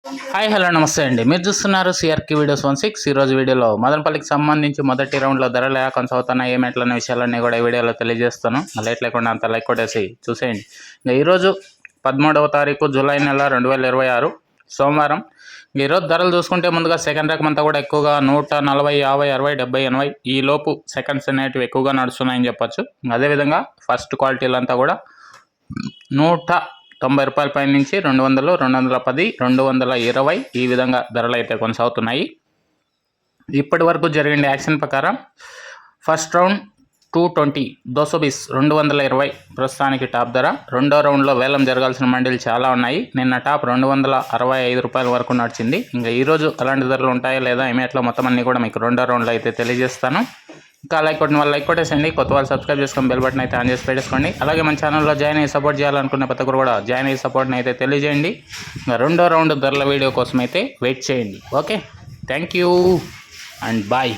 Hi hello నమస్తే అండి. మీరు చూస్తున్నారు సిఆర్కి వీడియోస్ 16. ఈరోజు వీడియోలో మదనపల్లికి సంబంధించి మొదటి రౌండ్లో ధరలు ఎలా కొనసాగుతున్నాయి ఏమేట్లనే విషయాలన్నీ కూడా ఈ వీడియోలో తెలియజేస్తాను. లేట్ లేకుండా అంత లైక్ కొట్టేసి చూసేయండి. ఇంకా ఈరోజు 13వ తారీఖు జూలై నెల 2026 సోమవారం. ఈరోజు ధరలు చూసుకుంటే ముందుగా సెకండ్ రకం అంతా కూడా ఎక్కువగా 140, 50, 60, 70, 80 ఈ లోపు సెకండ్స్ అనేటివి ఎక్కువగా నడుస్తున్నాయని చెప్పొచ్చు. అదేవిధంగా ఫస్ట్ క్వాలిటీలంతా కూడా 190 రూపాయల పైన నుంచి 200, 210, 220 ఈ విధంగా ధరలు అయితే కొనసాగుతున్నాయి. ఇప్పటి వరకు జరిగిన యాక్షన్ ప్రకారం ఫస్ట్ రౌండ్ 220 220 ప్రస్తుతానికి టాప్ ధర. రెండో రౌండ్లో వేలం జరగాల్సిన మండీలు చాలా ఉన్నాయి. నిన్న టాప్ 265 రూపాయల వరకు నడిచింది. ఇంకా ఈరోజు అలాంటి ధరలు ఉంటాయా లేదా ఏమేట్లా మొత్తం అన్నీ కూడా మీకు రెండో రౌండ్లో అయితే తెలియజేస్తాను. ఇంకా లైక్ కొట్టిన వాళ్ళు లైక్ కొట్టేసండి. కొత్త వాళ్ళు సబ్స్క్రైబ్ చేసుకొని బెల్ బటన్ అయితే ఆన్ చేసి పెట్టేసుకోండి. అలాగే మన ఛానల్లో జాయిన్ అయ్యి సపోర్ట్ చేయాలనుకున్న ప్రతి ఒక్కరు కూడా జాయిన్ అయ్యి సపోర్ట్ని అయితే తెలియజేయండి. ఇంకా రెండో రౌండ్ ధరల వీడియో కోసం అయితే వెయిట్ చేయండి. Okay, thank you and bye.